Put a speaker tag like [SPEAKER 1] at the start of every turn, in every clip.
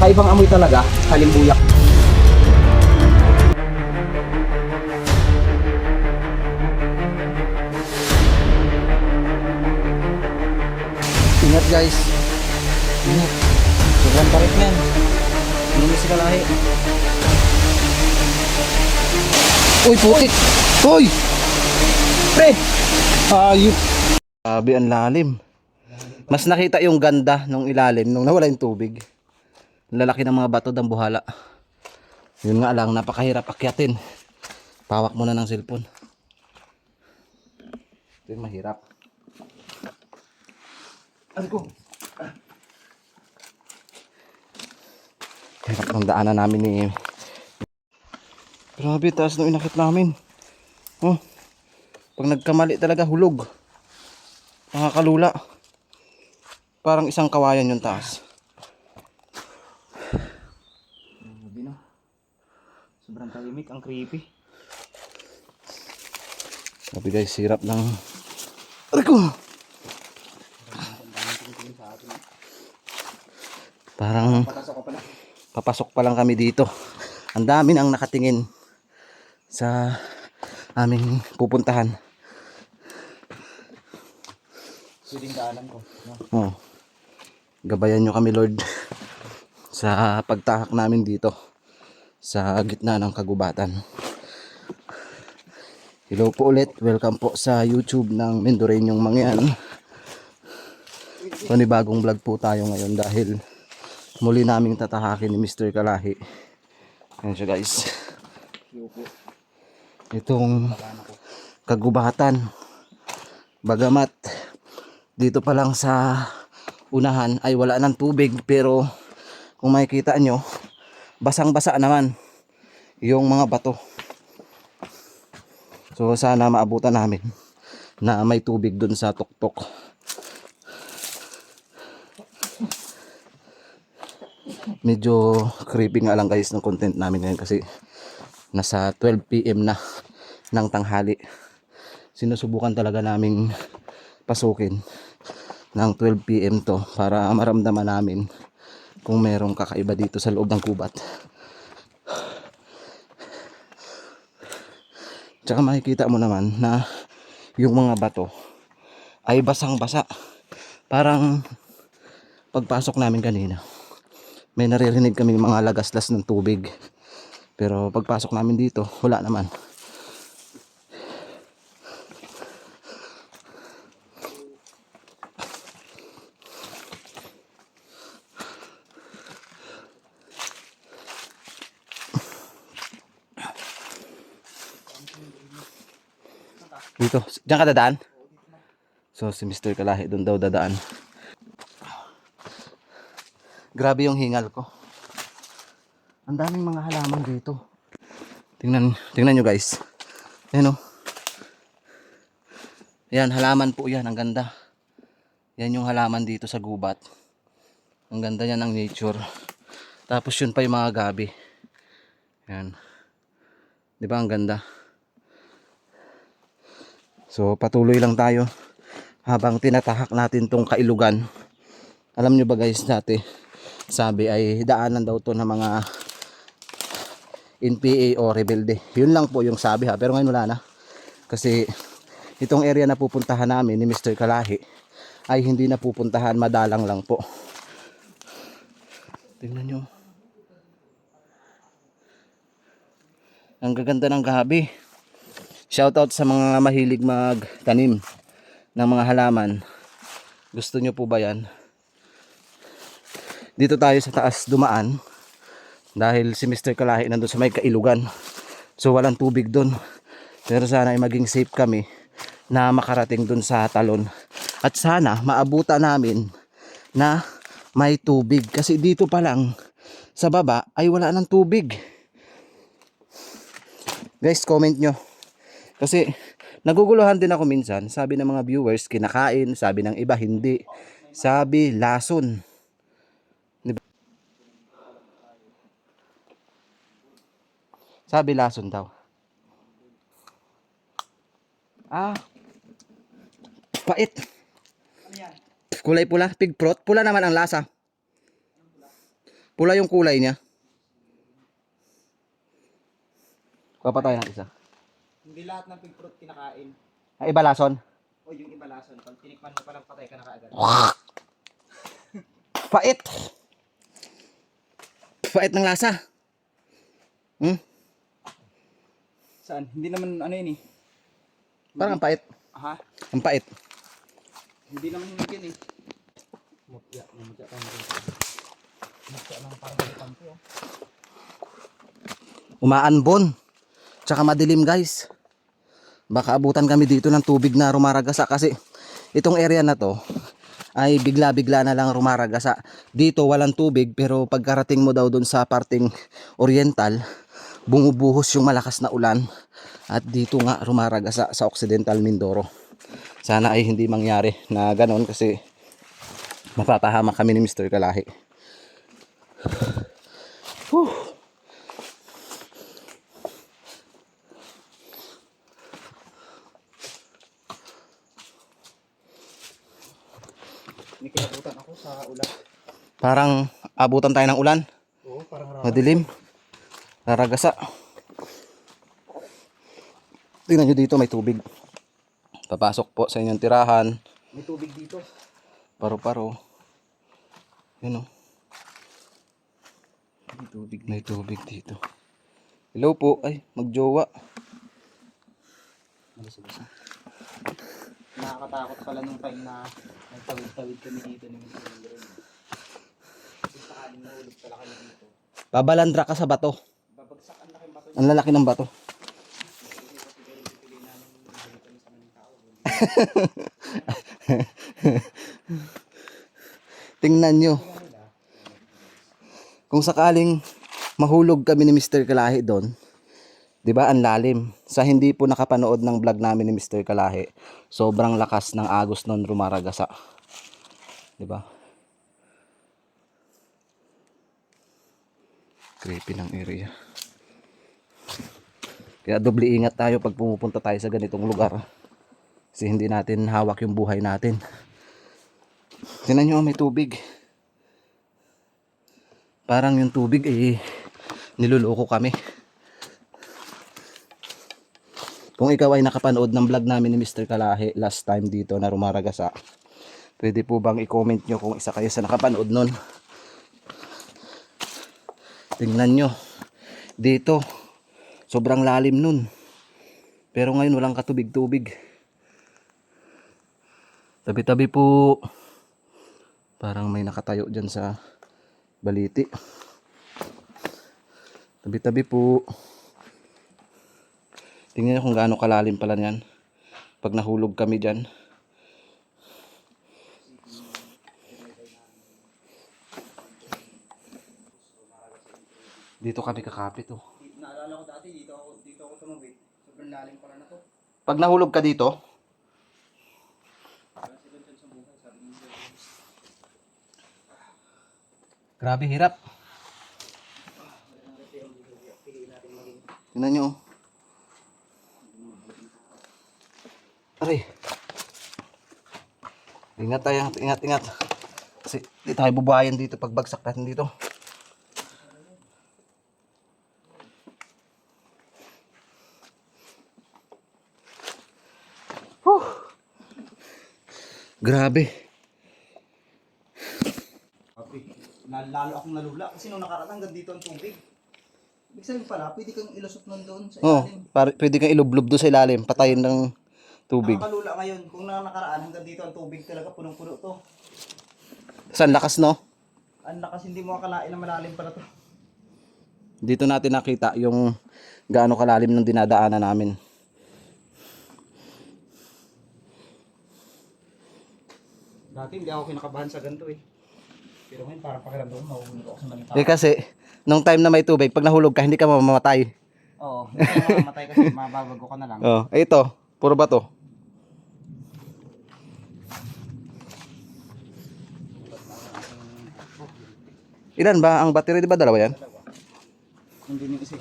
[SPEAKER 1] Kakaibang amoy talaga, halimbuyak. Ingat guys. Ingat. Sobrang parit yan. Hindi si Kalahi. Uy, putik! Uy! Pre! Ayun! Grabe ang lalim. Mas nakita yung ganda nung ilalim nung nawala yung tubig. Lalaki ng mga bato ng buhala. Yun nga lang, napakahirap akyatin. Pawak muna ng cellphone. Ito yung mahirap. Ano ko? Hirap ng daanan namin ni... Grabe, taas nung inakit namin. Oh, pag nagkamali talaga, hulog. Nakakalula. Parang isang kawayan yung taas. Grabe no. Sobrang tahimik, ang creepy. Grabe guys, hirap ng... Aray ko! Parang papasok pa lang kami dito. Ang dami nang nakatingin sa aming pupuntahan. Siling daanan ko. No? Oh. Gabayan nyo kami Lord sa pagtahak namin dito sa gitna ng kagubatan. Hello po ulit. Welcome po sa YouTube ng Mendoreñong Mangyan. Panibagong vlog po tayo ngayon dahil muli naming tatahakin ni Mr. Kalahi. Ayan siya guys. Itong kagubatan. Bagamat dito pa lang sa unahan ay wala ng tubig, pero kung makikita nyo, basang-basa naman yung mga bato. So sana maabutan namin na may tubig dun sa tuktok. Medyo creepy nga lang guys ng content namin ngayon kasi nasa 12 PM na ng tanghali. Sinusubukan talaga naming pasukin ng 12 PM to para maramdaman namin kung merong kakaiba dito sa loob ng gubat. Tsaka makikita mo naman na yung mga bato ay basang-basa. Parang pagpasok namin kanina, may naririnig kami mga lagaslas ng tubig. Pero pagpasok namin dito, wala naman. Dito, diyan ka dadaan? So si Mr. Kalahi doon daw dadaan. Grabe yung hingal ko. Ang daming mga halaman dito. Tingnan nyo guys. Ayan o. Yan, halaman po yan. Ang ganda. Yan yung halaman dito sa gubat. Ang ganda yan ng nature. Tapos yun pa yung mga gabi. Yan. Diba ang ganda? So patuloy lang tayo habang tinatahak natin tong kailugan. Alam nyo ba guys, dati sabi ay daanan daw to ng mga NPA o rebelde. Yun lang po yung sabi ha. Pero ngayon wala na. Kasi itong area na pupuntahan namin ni Mr. Kalahi ay hindi na pupuntahan, madalang lang po. Tingnan nyo. Ang gaganda ng gabi. Shoutout sa mga mahilig magtanim ng mga halaman. Gusto nyo po ba yan? Dito tayo sa taas dumaan dahil si Mr. Kalahi nandun sa may kailugan. So walang tubig dun. Pero sana ay maging safe kami na makarating dun sa talon. At sana maabutan namin na may tubig. Kasi dito pa lang sa baba ay wala ng tubig. Guys, comment nyo. Kasi naguguluhan din ako minsan. Sabi ng mga viewers kinakain, sabi ng iba hindi. Sabi lason. Diba? Sabi lason daw. Ah. Pait. Kulay pula, pigprot. Pula naman ang lasa. Pula yung kulay niya. Kuha pa tayo ng isa.
[SPEAKER 2] Hindi lahat ng pig fruit kinakain.
[SPEAKER 1] Ay, iba lason.
[SPEAKER 2] O yung iba lason. Pag tinikman mo palang patay ka na kaagad.
[SPEAKER 1] Pait. Pait ng lasa.
[SPEAKER 2] Saan? Hindi naman ano yun eh.
[SPEAKER 1] Parang ang pait.
[SPEAKER 2] Ha?
[SPEAKER 1] Ang pait.
[SPEAKER 2] Hindi naman hinog yun eh. Mutya tayo dito. Mutya lang parang kampo.
[SPEAKER 1] Umaanbon. Tsaka madilim guys. Baka abutan kami dito ng tubig na rumaragasa kasi itong area na to ay bigla-bigla na lang rumaragasa. Dito walang tubig pero pagkarating mo daw dun sa parting oriental, bumubuhos yung malakas na ulan at dito nga rumaragasa sa Occidental Mindoro. Sana ay hindi mangyari na ganon kasi mapapahamak kami ni Mr. Kalahi.
[SPEAKER 2] May kinabutan ako sa ulan.
[SPEAKER 1] Parang abutan tayo ng ulan.
[SPEAKER 2] Oo, parang
[SPEAKER 1] Madilim. Raragasa. Tingnan nyo dito may tubig. Papasok po sa inyong tirahan.
[SPEAKER 2] May tubig dito.
[SPEAKER 1] Paro-paro. Yun o. May tubig dito. Hello po. Ay, magjowa.
[SPEAKER 2] Malusog-lusog. Nakakatakot pala nung time na nagtawid-tawid kami dito ni Mr. Lindron. Kasi sakaling nahulog pala kami dito.
[SPEAKER 1] Babalandra ka sa bato.
[SPEAKER 2] Babagsak ang laking bato.
[SPEAKER 1] Ang lalaki ng bato. Tingnan nyo. Kung sakaling mahulog kami ni Mr. Kalahi doon, 'di ba, ang lalim. Sa hindi po nakapanood ng vlog namin ni Mr. Kalahi, sobrang lakas ng agos noon rumaragasa. 'Di ba? Creepy ng area. Kaya doble ingat tayo pag pumupunta tayo sa ganitong lugar. Kasi hindi natin hawak yung buhay natin. Tingnan nyo, may tubig. Parang yung tubig niluloko kami. Kung ikaw ay nakapanood ng vlog namin ni Mr. Kalahi last time dito na rumaragasa, pwede po bang i-comment nyo kung isa kayo sa nakapanood nun. Tingnan nyo. Dito, sobrang lalim nun. Pero ngayon walang katubig-tubig. Tabi-tabi po. Parang may nakatayo dyan sa baliti. Tabi-tabi po. Tingnan nyo kung gaano kalalim pala yan. Pag nahulog kami dyan. Dito kami kakapit oh.
[SPEAKER 2] Naalala ko dati dito ako tumawid. Sobrang lalim pala na to.
[SPEAKER 1] Pag nahulog ka dito, grabe hirap. Tingnan nyo. Aray. Ingat tayo, ingat. Kasi di tayo bubuhayan dito pag bagsak natin dito. Grabe.
[SPEAKER 2] Lalo akong nalula kasi nung nakaraan hanggang dito ang tubig. Ibig sabihin pala, pwede kang ilusot nun doon sa
[SPEAKER 1] Oh,
[SPEAKER 2] ilalim.
[SPEAKER 1] pwede kang ilublob doon sa ilalim, patayin ng tubig.
[SPEAKER 2] Nakakalula ngayon, kung nakaraan hanggang dito ang tubig talaga, punong-puno to.
[SPEAKER 1] Saan lakas no?
[SPEAKER 2] Ang lakas, hindi mo akalain na malalim pala to.
[SPEAKER 1] Dito natin nakita yung gaano kalalim ng dinadaanan namin.
[SPEAKER 2] Dati hindi ako kinakabahan sa ganito eh. Pero ngayon parang pakiramdam ko, mahuhulog ako sa maling tao.
[SPEAKER 1] Kasi, nung time na may tubig, pag nahulog ka, hindi ka mamamatay.
[SPEAKER 2] Oo, hindi ka mamatay kasi mababago ka na lang.
[SPEAKER 1] Oh, ito, puro bato. Ilan ba ang battery? Di ba dalawa yan?
[SPEAKER 2] Hindi nyo kasi,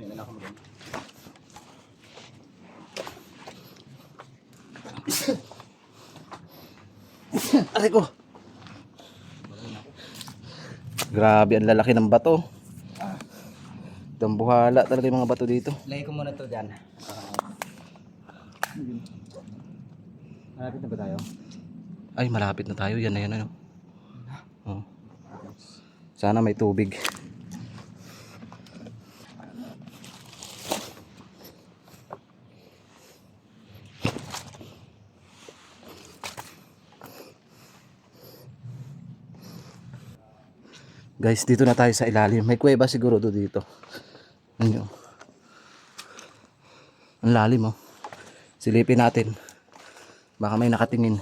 [SPEAKER 2] may anak ko maganda.
[SPEAKER 1] Aray ko. Grabe, ang lalaki ng bato. Dambuhala talaga yung mga bato dito.
[SPEAKER 2] Lagay ko muna to dyan. Malapit na ba tayo?
[SPEAKER 1] Ay, malapit na tayo. Yan na yan, ano. Oh. Sana may tubig. Guys, dito na tayo sa ilalim. May kuweba siguro dito. Ano? Ang lalim, oh. Silipin natin. Baka may nakatingin.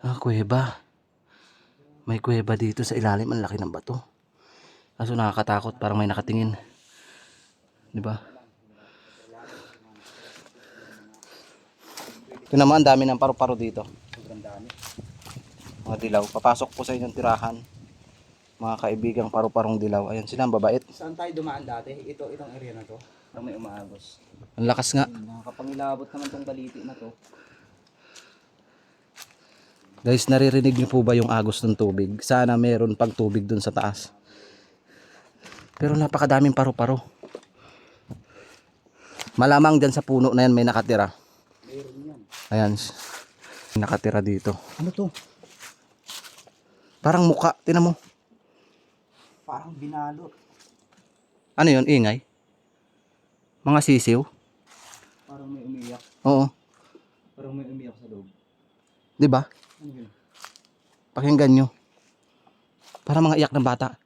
[SPEAKER 1] Ah, kuweba. May kuweba dito sa ilalim. Ang laki ng bato. Kaso nakakatakot. Parang may nakatingin. Di ba? Ito naman, ang dami ng paru-paro dito.
[SPEAKER 2] Sobrang dami.
[SPEAKER 1] Mga dilaw. Papasok po sa inyong tirahan. Mga kaibigang paru-parong dilaw. Ayan sila, ang babait.
[SPEAKER 2] Saan tayo dumaan dati? Itong area na to. Parang may umaagos.
[SPEAKER 1] Ang lakas nga.
[SPEAKER 2] Nakakapangilabot naman tong baliti na to.
[SPEAKER 1] Guys, naririnig niyo po ba yung agos ng tubig? Sana meron pang tubig dun sa taas. Pero napakadaming paru-paro. Malamang dyan sa puno na yan may nakatira.
[SPEAKER 2] Meron yan.
[SPEAKER 1] Ayan. May nakatira dito.
[SPEAKER 2] Ano to?
[SPEAKER 1] Parang muka. Tinan mo.
[SPEAKER 2] Parang binalot.
[SPEAKER 1] Ano yun? Ingay? Mga sisiw?
[SPEAKER 2] Parang may umiyak.
[SPEAKER 1] Oo.
[SPEAKER 2] Parang may umiyak sa loob.
[SPEAKER 1] Di ba?
[SPEAKER 2] Ano yun?
[SPEAKER 1] Pakinggan nyo. Parang mga iyak ng bata.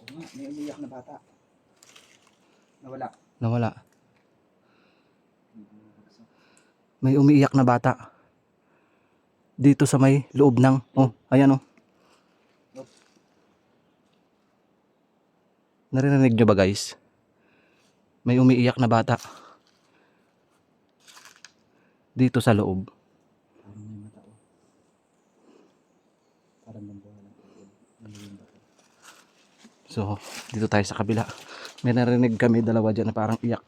[SPEAKER 2] Oo nga, may umiyak na bata. Nawala.
[SPEAKER 1] Nawala. May umiiyak na bata. Dito sa may loob ng... Oh, ayan oh. Narinig nyo ba guys? May umiiyak na bata. Dito sa loob.
[SPEAKER 2] Parang may mata o. Parang nambuhala.
[SPEAKER 1] So, dito tayo sa kabila. May narinig kami dalawa dyan na parang iyak.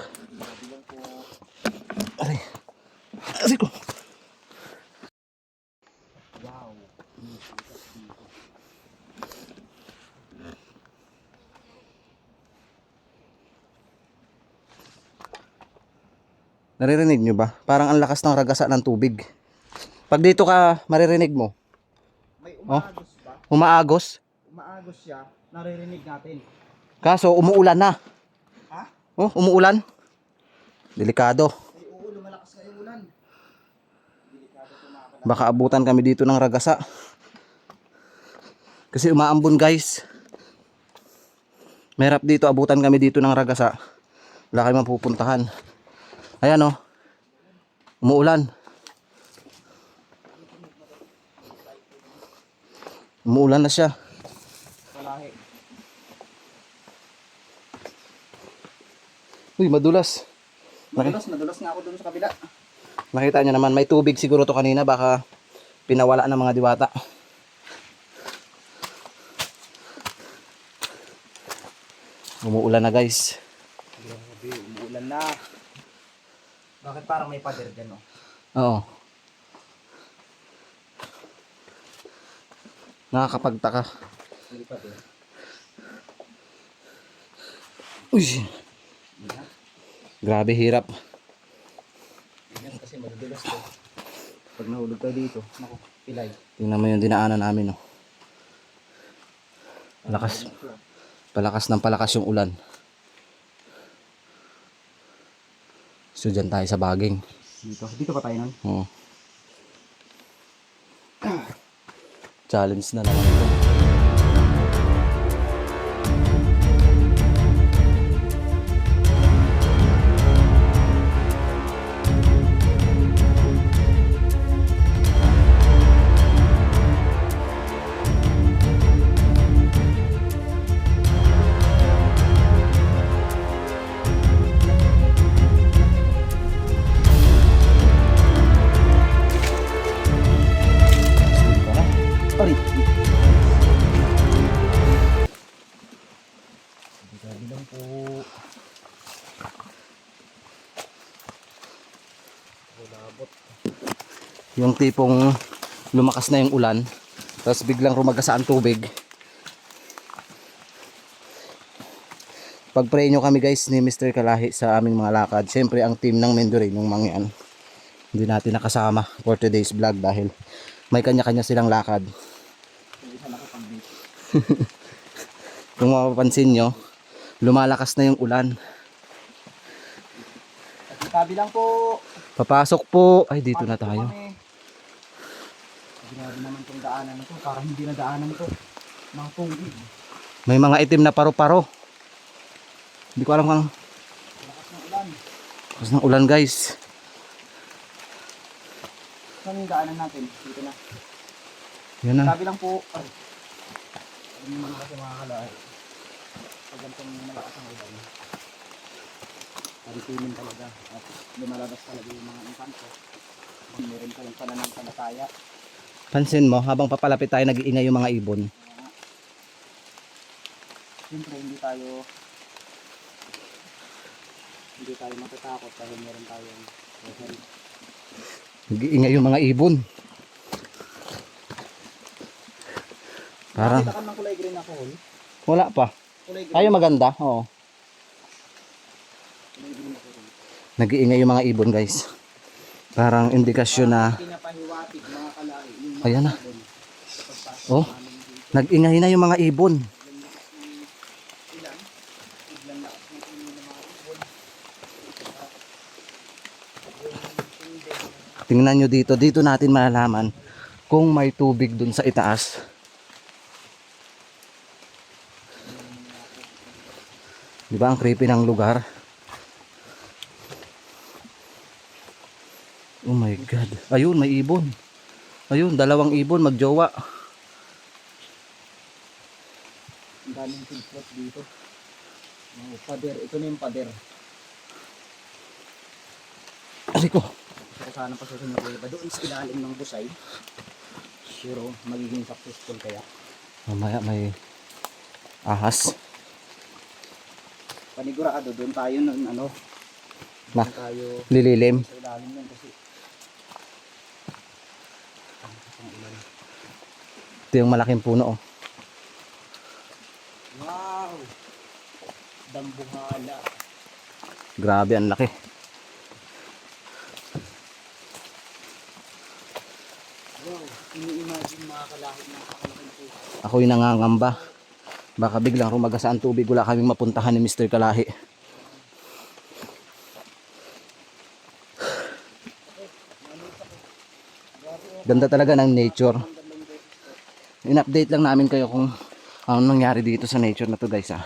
[SPEAKER 1] Aray. Aray ko.
[SPEAKER 2] Wow.
[SPEAKER 1] Naririnig nyo ba? Parang ang lakas ng ragasa ng tubig. Pag dito ka, maririnig mo.
[SPEAKER 2] May umaagos ba?
[SPEAKER 1] Umaagos.
[SPEAKER 2] Umaagos siya. Naririnig natin.
[SPEAKER 1] Kaso, umuulan na.
[SPEAKER 2] Ha?
[SPEAKER 1] Oh, umuulan. Delikado.
[SPEAKER 2] Ay, oo, lumalakas kayo ulan. Delikado ito mga kapatid.
[SPEAKER 1] Baka abutan kami dito ng ragasa. Kasi umaambon guys. Merap dito, abutan kami dito ng ragasa. Wala kayo mapupuntahan. Ayan oh. Umuulan. Umuulan na siya.
[SPEAKER 2] Walahe.
[SPEAKER 1] Uy, madulas.
[SPEAKER 2] Nadulas nga ako dun sa kabila.
[SPEAKER 1] Nakita nyo naman, may tubig siguro to kanina. Baka pinawala ng mga diwata. Umuulan na guys.
[SPEAKER 2] Grabe, umuulan na. Bakit parang may pader dyan, no?
[SPEAKER 1] Oo. Nakakapagtaka.
[SPEAKER 2] May pader.
[SPEAKER 1] Uy. Grabe hirap.
[SPEAKER 2] Yan kasi madudulas to. Pag nahulog tayo dito, naku, pilay.
[SPEAKER 1] Tingnan mo yung dinaanan namin, oh. Lakas. Palakas ng palakas yung ulan. So dyan tayo sa baging.
[SPEAKER 2] Dito pa tayo nun.
[SPEAKER 1] Oo. Challenge na naman ito.
[SPEAKER 2] Sorry. Grabe lang po. Bulabot.
[SPEAKER 1] Yung tipong lumakas na yung ulan, tapos biglang rumagasa ang tubig, Pag-pray nyo kami guys ni Mr. Kalahi sa aming mga lakad. Siyempre ang team ng Mendoray nung mga yan, hindi natin nakasama for today's vlog dahil may kanya-kanya silang lakad.
[SPEAKER 2] Hindi siya nakapag-beat.
[SPEAKER 1] Kung mapapansin nyo, lumalakas na yung ulan.
[SPEAKER 2] At itabi lang po.
[SPEAKER 1] Papasok po. Ay, dito na
[SPEAKER 2] Pasok po
[SPEAKER 1] tayo.
[SPEAKER 2] kami. Grabe naman tong daanan na to. Parang hindi na daanan to. Mga tubig.
[SPEAKER 1] May mga itim na paru-paro. Hindi ko alam kung
[SPEAKER 2] Lakas ng ulan.
[SPEAKER 1] lakas ng ulan guys.
[SPEAKER 2] Saan yung daanan natin? Dito na.
[SPEAKER 1] Yan na.
[SPEAKER 2] Sabi lang po. Ay. Hindi naman kasi makakalahay. Pag ganitong malakas ang ulan. Paripimin talaga. At lumalabas talaga yung mga engkanto. Meron kayong pananampalataya.
[SPEAKER 1] Pansin mo, habang papalapit tayo, nag-iingay yung mga ibon.
[SPEAKER 2] Siyempre hindi tayo matatakot dahil meron tayong referee.
[SPEAKER 1] Nag-iingay yung mga ibon. Parang
[SPEAKER 2] Nakita ka ng kulay green ako, Hol?
[SPEAKER 1] wala pa.
[SPEAKER 2] Kulay green.
[SPEAKER 1] Tayo maganda. Oo.
[SPEAKER 2] Kulay green ako, Hol.
[SPEAKER 1] Nag-iingay yung mga ibon guys. Parang indikasyon na
[SPEAKER 2] Pinapahiwatig mga kalahi. Yung
[SPEAKER 1] ayan na.
[SPEAKER 2] ibon. Sa pagpasok
[SPEAKER 1] Oh,
[SPEAKER 2] namin dito.
[SPEAKER 1] nag-ingay na yung mga ibon.
[SPEAKER 2] Ilan? Biglang lakas ng tingin ng mga ibon.
[SPEAKER 1] Tingnan nyo dito. Dito natin malalaman kung may tubig dun sa itaas. Di ba ang creepy ng lugar? Oh my God. Ayun, may ibon. Ayun, dalawang ibon magjowa.
[SPEAKER 2] Ang daming silplot dito. Mga pader. Ito na yung pader.
[SPEAKER 1] Ari ko.
[SPEAKER 2] Gusto ko sana pasusunod ko iba doon sa ilalim ng busay. Pero magiging successful kaya.
[SPEAKER 1] Mamaya may ahas.
[SPEAKER 2] Panigurado doon tayo nun ano.
[SPEAKER 1] Na,
[SPEAKER 2] Doon tayo
[SPEAKER 1] lililim.
[SPEAKER 2] sa ilalim nun kasi. Ang lakas ng ulan.
[SPEAKER 1] Ito yung malaking puno. Oh.
[SPEAKER 2] Wow! Dambuhala.
[SPEAKER 1] Grabe, ang laki.
[SPEAKER 2] Wow! Ini-imagine mga kalahit ng kakalaking po.
[SPEAKER 1] Ako'y nangangamba. Baka biglang rumagasa ang tubig. Wala kaming mapuntahan ni Mr. Kalahi. Ganda talaga ng nature. In-update lang namin kayo kung ano nangyari dito sa nature na to guys ah.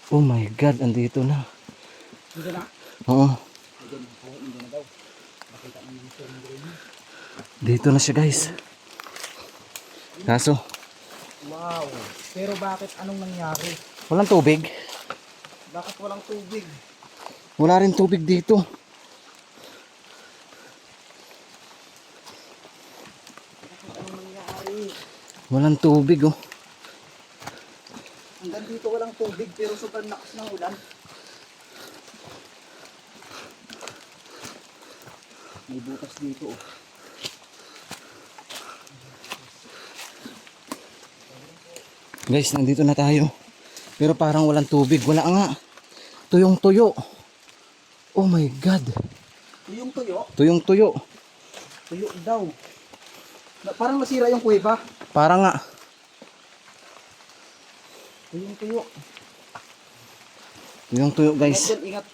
[SPEAKER 1] Oh my God, andito na.
[SPEAKER 2] Hindi na.
[SPEAKER 1] Oo,
[SPEAKER 2] Hindi na daw. Nakita ng mga ng green.
[SPEAKER 1] dito na siya guys. Kaso,
[SPEAKER 2] Wow! Pero bakit anong nangyari?
[SPEAKER 1] walang tubig.
[SPEAKER 2] Bakit walang tubig?
[SPEAKER 1] Wala rin tubig dito.
[SPEAKER 2] Bakit anong nangyari?
[SPEAKER 1] Walang tubig oh.
[SPEAKER 2] Hanggang dito walang tubig pero sobrang lakas ng ulan. May butas dito oh.
[SPEAKER 1] Guys, nandito na tayo. Pero parang walang tubig. Wala nga. Tuyong tuyo. Oh my God.
[SPEAKER 2] Yung tuyo,
[SPEAKER 1] Tuyong tuyo.
[SPEAKER 2] tuyo daw. Parang nasira yung kuweba.
[SPEAKER 1] Parang nga.
[SPEAKER 2] Tuyong tuyo.
[SPEAKER 1] Tuyong tuyo guys.
[SPEAKER 2] Medyo ingat.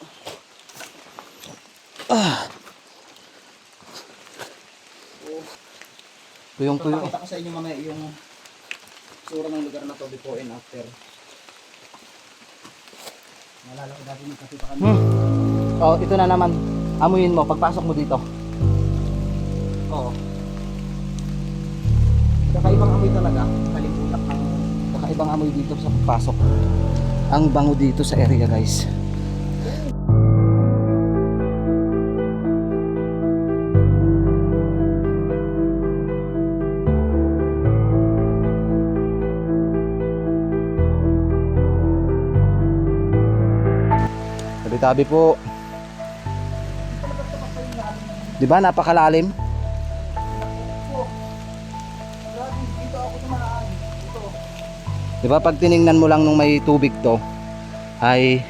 [SPEAKER 1] Tuyong tuyo.
[SPEAKER 2] Papakita ko sa inyo mamaya yung sura ng lugar na to before and after. Nalala ko dati nagkape pa kami.
[SPEAKER 1] Oh, ito na naman. Amuyin mo pagpasok mo dito.
[SPEAKER 2] Oo. Kakaibang amoy talaga. Kalimutak ng
[SPEAKER 1] Kakaibang amoy dito sa pagpasok. Ang bango dito sa area guys. Tabi-tabi po. Di ba napakalalim?
[SPEAKER 2] Grabe, dito ako
[SPEAKER 1] Di ba pag tiningnan mo lang nung may tubig to ay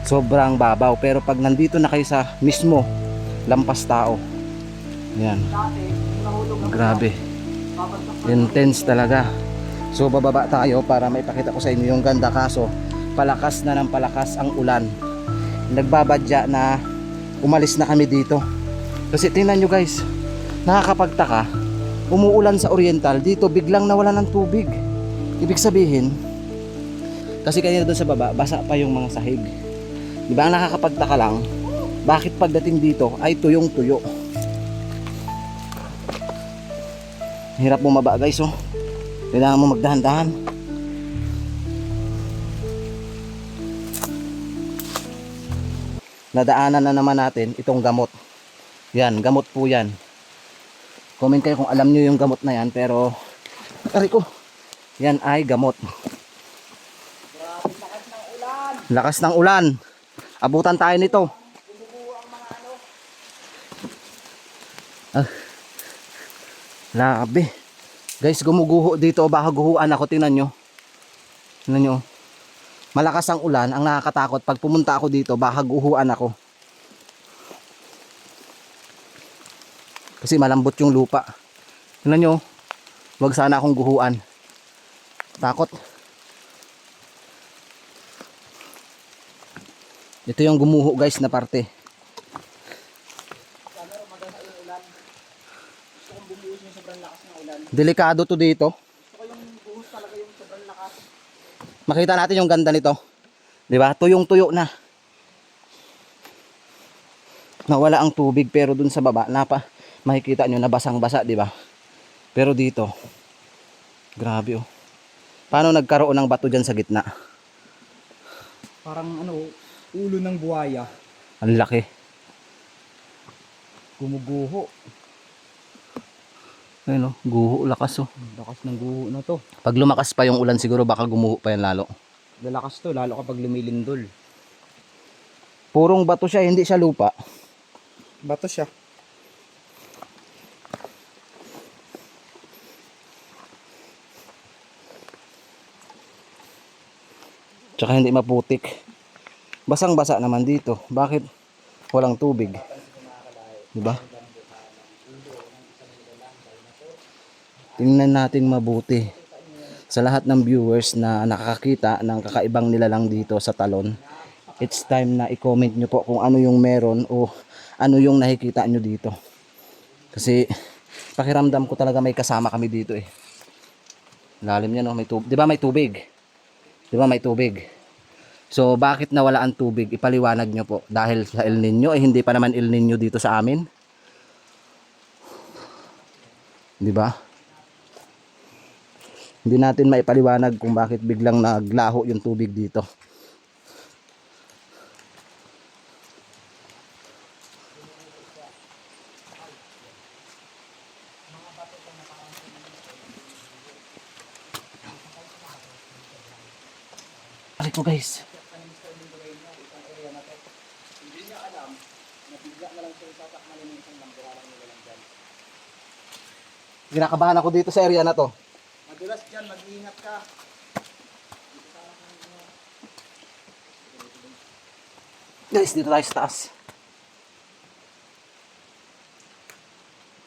[SPEAKER 1] sobrang babaw, pero pag nandito na kayo sa mismo lampas tao, yan,
[SPEAKER 2] Dati, nahulog ako.
[SPEAKER 1] grabe,
[SPEAKER 2] Papagsak
[SPEAKER 1] intense talaga. So bababa tayo para maipakita ko sa inyo yung ganda, kaso palakas na ng palakas ang ulan. Nagbabadya na umalis na kami dito. Kasi tingnan nyo guys, nakakapagtaka, umuulan sa Oriental, dito biglang nawalan ng tubig. Ibig sabihin, kasi kanina doon sa baba, basa pa yung mga sahig. Di ba, ang nakakapagtaka lang, bakit pagdating dito ay tuyong tuyo. Hirap bumaba guys, oh. Kailangan mo magdahan-dahan. Nadaanan na naman natin itong gamot. Yan, gamot po yan. Comment kayo kung alam nyo yung gamot na yan, pero aray ko, yan ay gamot.
[SPEAKER 2] Grabe, lakas ng ulan.
[SPEAKER 1] Lakas ng ulan. Abutan tayo nito.
[SPEAKER 2] Bumubuo ang mga ano.
[SPEAKER 1] Labi. Guys, gumuguho dito. Baka guhuan ako. Tingnan nyo. Tingnan nyo. Malakas ang ulan. Ang nakakatakot. Pag pumunta ako dito, baka guhuan ako. Kasi malambot yung lupa. Tingnan nyo. Huwag sana akong guhuan. Takot. Ito yung gumuho guys na parte.
[SPEAKER 2] Sana umaga sa yung ulan. Gusto kong bumuhos yung sobrang lakas ng ulan.
[SPEAKER 1] Delikado to dito.
[SPEAKER 2] Gusto ko yung buhos talaga yung sobrang lakas.
[SPEAKER 1] Makita natin yung ganda nito. 'Di ba? Tuyong-tuyo na. Nawala ang tubig, pero dun sa baba makikita nyo na basang-basa, 'di ba? Pero dito, grabe oh. Paano nagkaroon ng bato diyan sa gitna?
[SPEAKER 2] Parang ano, ulo ng buhaya.
[SPEAKER 1] Ang laki.
[SPEAKER 2] Gumuguho.
[SPEAKER 1] Ayun oh, guho, lakas oh.
[SPEAKER 2] Lakas ng guho na to.
[SPEAKER 1] Pag lumakas pa yung ulan siguro baka gumuho pa yan lalo.
[SPEAKER 2] Lalakas to, lalo kapag lumilindol.
[SPEAKER 1] Purong bato siya, hindi siya lupa.
[SPEAKER 2] Bato siya.
[SPEAKER 1] Tsaka hindi maputik. Basang-basa naman dito. Bakit walang tubig? 'Di ba? Tingnan natin mabuti. Sa lahat ng viewers na nakakakita ng kakaibang nilalang dito sa Talon, it's time na i-comment nyo po kung ano yung meron o ano yung nakikita nyo dito. Kasi pakiramdam ko talaga may kasama kami dito eh. Lalim niya no, may tubig. 'Di ba may tubig? 'Di ba may tubig? So bakit nawala ang tubig? Ipaliwanag nyo po. Dahil sa El Nino, eh hindi pa naman El Nino dito sa amin. 'Di ba? Hindi natin maipaliwanag kung bakit biglang naglaho yung tubig dito. Aray ko guys.
[SPEAKER 2] Hindi niya alam na bigla na lang siya tatakman ng isang lambularang nila lang dyan.
[SPEAKER 1] Kinakabahan ako dito sa area na to.
[SPEAKER 2] Madulas dyan, mag-iingat ka.
[SPEAKER 1] Guys, dito tayo sa taas.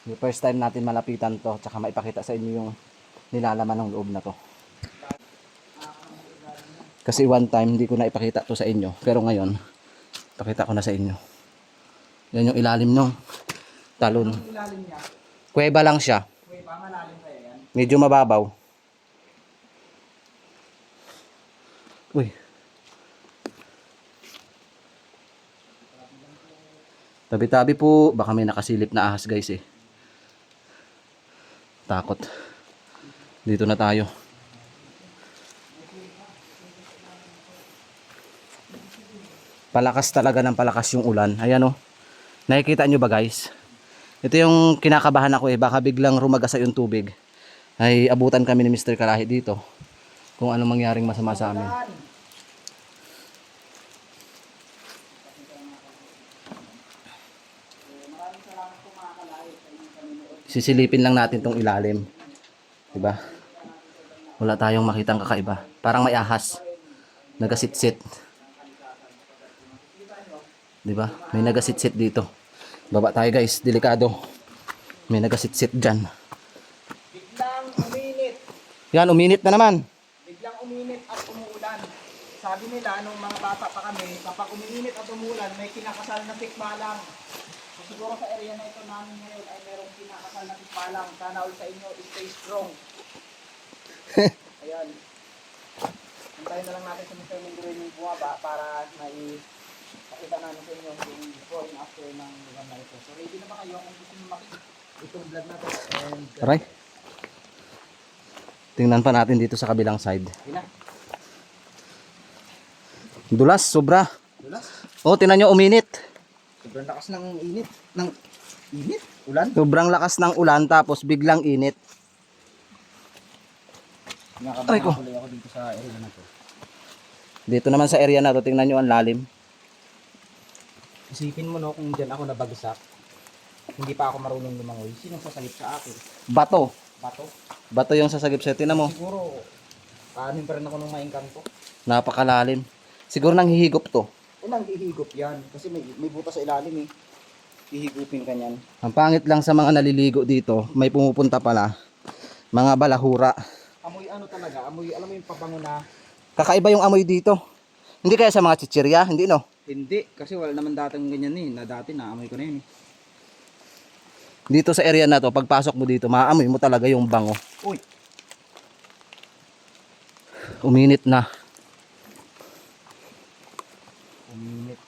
[SPEAKER 1] Yung first time natin malapitan to, tsaka maipakita sa inyo yung nilalaman ng loob na to. Kasi one time hindi ko na ipakita to sa inyo, pero ngayon pakita ko na sa inyo. Yan yung ilalim ng talon.
[SPEAKER 2] Ang ilalim niya,
[SPEAKER 1] Kuweba lang siya,
[SPEAKER 2] may malalim kaya yan.
[SPEAKER 1] medyo mababaw. Uy. Tabi-tabi po, baka may nakasilip na ahas guys eh. Takot. Dito na tayo. Palakas talaga ng palakas yung ulan. Ayan oh. Nakikita nyo ba guys? Ito yung kinakabahan ako eh. Baka biglang rumagasa yung tubig. Ay abutan kami ni Mr. Kalahi dito. Kung anong mangyaring masama sa amin. Sisilipin lang natin tong ilalim. Diba? Wala tayong makitang kakaiba. Parang may ahas. Nagasit-sit. Diba? May nagasit-sit dito. Baba tayo guys. Delikado. May nagasit-sit dyan.
[SPEAKER 2] Biglang uminit.
[SPEAKER 1] Yan, uminit na naman.
[SPEAKER 2] Biglang uminit at umuulan. Sabi nila nung mga bata pa kami, kapag uminit at umuulan, may kinakasal na tikbalang. So, siguro sa area na ito namin ngayon ay merong kinakasal na tikbalang. Sana all sa inyo, stay strong. Ayan. Hintayin na lang natin sa Mr. Mendorin yung bumaba para pakita namin sa inyo yung before and after ng lugar na ito. So ready na ba kayo kung gusto nyo makita itong vlog na to? And
[SPEAKER 1] Aray. Tingnan pa natin dito sa kabilang side.
[SPEAKER 2] yun na.
[SPEAKER 1] Dulas, sobra.
[SPEAKER 2] Dulas.
[SPEAKER 1] Oh, tingnan nyo, uminit.
[SPEAKER 2] Sobrang lakas ng init. Ulan.
[SPEAKER 1] Sobrang lakas ng ulan tapos biglang init. Aray ko.
[SPEAKER 2] Nakakabahan ako dito sa area na to.
[SPEAKER 1] Dito naman sa area na to, tingnan nyo ang lalim.
[SPEAKER 2] Isipin mo no, kung dyan ako nabagsak, hindi pa ako marunong lumangoy, sinong sasagip sa akin?
[SPEAKER 1] Bato.
[SPEAKER 2] Bato?
[SPEAKER 1] Bato yung sasagip sa'yo. Tingnan mo,
[SPEAKER 2] Siguro, kaanin pa rin ako ng maingkanto.
[SPEAKER 1] napakalalim. Siguro nang hihigop to.
[SPEAKER 2] Unang hihigop yan, kasi may butas sa ilalim eh. Hihigupin ka niyan.
[SPEAKER 1] Ang pangit lang sa mga naliligo dito, may pumupunta pala. Mga balahura.
[SPEAKER 2] Amoy ano talaga, amoy, alam mo yung pabango na,
[SPEAKER 1] Kakaiba yung amoy dito. Hindi kaya sa mga chichirya, hindi no?
[SPEAKER 2] hindi, kasi wala naman dating ganyan eh, na dati naamoy ko na yun eh.
[SPEAKER 1] Dito sa area na to, pagpasok mo dito, maaamoy mo talaga yung bango.
[SPEAKER 2] Uy,
[SPEAKER 1] Uminit na.
[SPEAKER 2] uminit.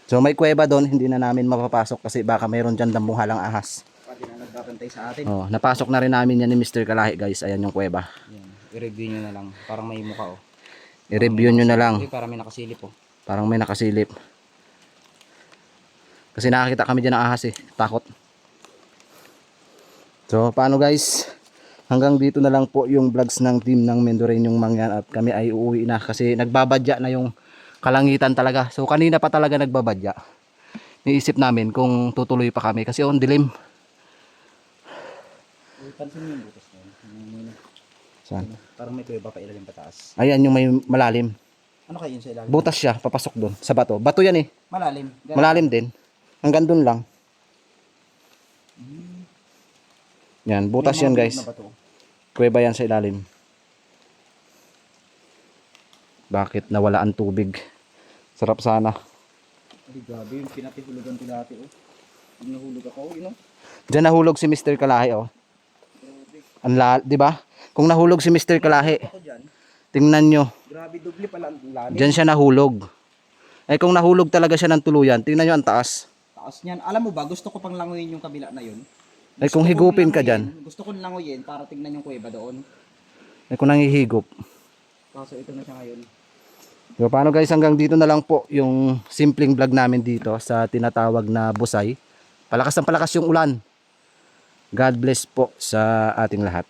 [SPEAKER 1] So may kuweba doon, hindi na namin mapapasok kasi baka mayroon dyan dambuhalang ahas.
[SPEAKER 2] Pati na nagbabantay sa atin.
[SPEAKER 1] Oh, napasok na rin namin yan ni Mr. Kalahi guys. Ayan yung kuweba.
[SPEAKER 2] Yan, i-review nyo na lang, parang may mukha oh.
[SPEAKER 1] I-review nyo na lang.
[SPEAKER 2] Uy, parang may nakasilip oh.
[SPEAKER 1] Parang may nakasilip. Kasi nakakita kami dyan ng ahas eh. Takot. So paano guys? Hanggang dito na lang po yung vlogs ng team ng Mendoreñong Mangyan at kami ay uuwi na kasi nagbabadya na yung kalangitan talaga. So kanina pa talaga nagbabadya. Niisip namin kung tutuloy pa kami kasi on dilim.
[SPEAKER 2] Uy, pansin mo yung butas na yun.
[SPEAKER 1] Saan?
[SPEAKER 2] Parang may kuweba pa ilalim pataas.
[SPEAKER 1] Ayan yung may malalim.
[SPEAKER 2] Ano kayo yun sa ilalim?
[SPEAKER 1] Butas siya, papasok doon sa bato. Bato yan eh.
[SPEAKER 2] Malalim. Ganun.
[SPEAKER 1] Malalim din. Hanggang doon lang. Yan, butas
[SPEAKER 2] May
[SPEAKER 1] yan
[SPEAKER 2] mga
[SPEAKER 1] guys.
[SPEAKER 2] na bato.
[SPEAKER 1] Kuweba yan sa ilalim. Bakit nawala ang tubig? Sarap sana.
[SPEAKER 2] Ay, grabe yung pinatihulugan ko dati oh. Pag nahulog ako, you know?
[SPEAKER 1] Diyan nahulog si Mr. Kalahi oh. Di ba? Kung nahulog si Mr. Kalahi,
[SPEAKER 2] Ako dyan,
[SPEAKER 1] tingnan nyo.
[SPEAKER 2] grabe doble pala ang lalim.
[SPEAKER 1] Diyan siya nahulog. Eh kung nahulog talaga siya ng tuluyan, tingnan nyo ang taas.
[SPEAKER 2] Taas niyan. Alam mo ba, gusto ko pang languyin yung kabila na yun.
[SPEAKER 1] Eh kung
[SPEAKER 2] Gusto
[SPEAKER 1] higupin
[SPEAKER 2] kong
[SPEAKER 1] ka
[SPEAKER 2] languyin,
[SPEAKER 1] dyan.
[SPEAKER 2] Gusto kong languyin para tignan yung kuweba doon.
[SPEAKER 1] Eh kung nangihigop.
[SPEAKER 2] Kaso ito na siya ngayon.
[SPEAKER 1] So paano guys, hanggang dito na lang po yung simpleng vlog namin dito sa tinatawag na Busay. Palakas ng palakas yung ulan. God bless po sa ating lahat.